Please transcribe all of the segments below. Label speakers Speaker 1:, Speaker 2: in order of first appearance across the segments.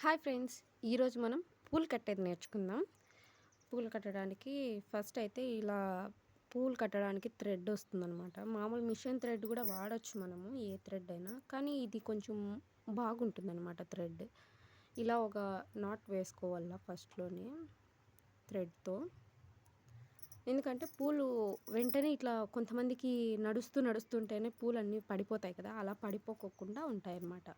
Speaker 1: Hi friends, ఈరోజు మనం పూలు కట్టేది నేర్చుకుందాం. పూలు కట్టడానికి ఫస్ట్ అయితే ఇలా పూలు కట్టడానికి థ్రెడ్ వస్తుందన్నమాట. మామూలు మిషన్ థ్రెడ్ కూడా వాడచ్చు మనము, ఏ థ్రెడ్ అయినా. కానీ ఇది కొంచెం బాగుంటుందన్నమాట థ్రెడ్. ఇలా ఒక నాట్ వేసుకోవాలా ఫస్ట్లోనే థ్రెడ్తో. ఎందుకంటే పూలు వెంటనే ఇట్లా కొంతమందికి నడుస్తుంటేనే పూలన్నీ పడిపోతాయి కదా, అలా పడిపోకుండా ఉంటాయన్నమాట.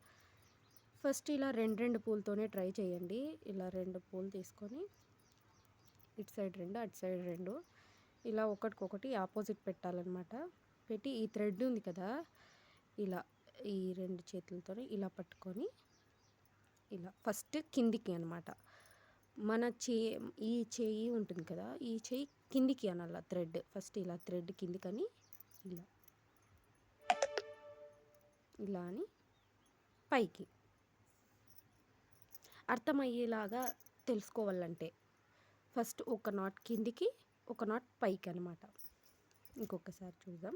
Speaker 1: ఫస్ట్ ఇలా రెండు పూలతోనే ట్రై చేయండి. ఇలా 2 పూలు తీసుకొని ఇటు సైడ్ 2 అటు సైడ్ 2 ఇలా ఒకటికొకటి ఆపోజిట్ పెట్టాలన్నమాట. పెట్టి ఈ థ్రెడ్ ఉంది కదా, ఇలా ఈ 2 చేతులతో ఇలా పట్టుకొని ఇలా ఫస్ట్ కిందికి అనమాట. మన ఈ చెయ్యి ఉంటుంది కదా, ఈ చెయ్యి కిందికి అనాల థ్రెడ్. ఫస్ట్ ఇలా థ్రెడ్ కిందికని ఇలా ఇలా అని పైకి అర్థమయ్యేలాగా తెలుసుకోవాలంటే ఫస్ట్ ఒక నాట్ కిందికి, ఒక నాట్ పైకి అనమాట. ఇంకొకసారి చూద్దాం.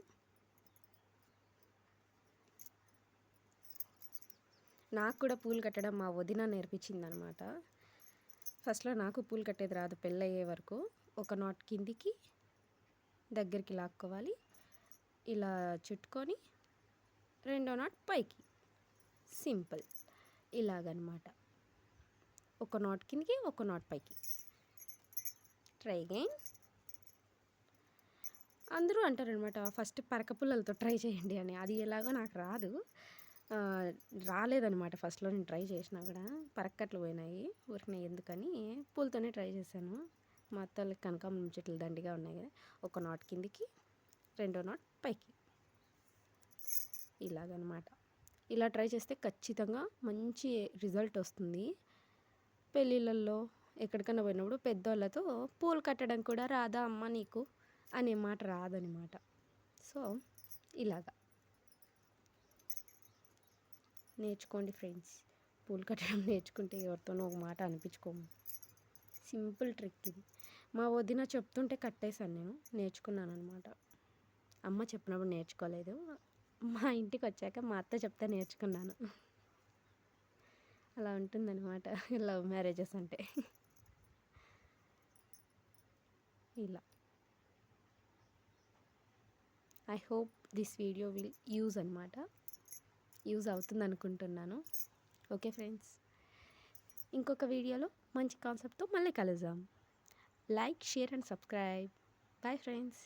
Speaker 1: నాకు కూడా పూలు కట్టడం మా వదిన నేర్పించింది అనమాట. ఫస్ట్లో నాకు పూలు కట్టేది రాదు పెళ్ళయ్యే వరకు. ఒక నాట్ కిందికి దగ్గరికి లాక్కోవాలి, ఇలా చుట్టుకొని రెండో నాట్ పైకి, సింపుల్ ఇలాగనమాట. ఒక నాట్ కిందికి, ఒక నాట్ పైకి. Try again. అందరూ అంటారనమాట ఫస్ట్ పరక పుల్లలతో ట్రై చేయండి అని. అది ఎలాగో నాకు రాలేదనమాట. ఫస్ట్లో నేను ట్రై చేసినా కూడా పరక్కట్లు పోయినాయి. ఊరికనే ఎందుకని పూలతోనే ట్రై చేశాను. మా అత్తోళ్ళకి కనకాంబరం చెట్లు దండిగా ఉన్నాయి కదా, ఒక నాట్ కిందికి, రెండో నాట్ పైకి, ఇలాగనమాట. ఇలా ట్రై చేస్తే ఖచ్చితంగా మంచి రిజల్ట్ వస్తుంది. పెళ్ళిళ్ళల్లో ఎక్కడికైనా పోయినప్పుడు పెద్దోళ్ళతో పూలు కట్టడం కూడా రాదా అమ్మ నీకు అనే మాట రాదనమాట. సో ఇలాగా నేర్చుకోండి ఫ్రెండ్స్. పూలు కట్టడం నేర్చుకుంటే ఎవరితోనో ఒక మాట అనిపించుకోము. సింపుల్ ట్రిక్ ఇది. మా వదిన చెప్తుంటే కట్టేశాను, నేను నేర్చుకున్నాను అనమాట. అమ్మ చెప్పినప్పుడు నేర్చుకోలేదు. మా ఇంటికి వచ్చాక మా అత్త చెప్తే నేర్చుకున్నాను. అలా ఉంటుందన్నమాట లవ్ మ్యారేజెస్ అంటే. ఇలా I hope this video will use అనమాట. యూజ్ అవుతుంది అనుకుంటున్నాను. ఓకే ఫ్రెండ్స్, ఇంకొక వీడియోలో మంచి కాన్సెప్ట్తో మళ్ళీ కలుద్దాం. Like, share and subscribe. Bye friends.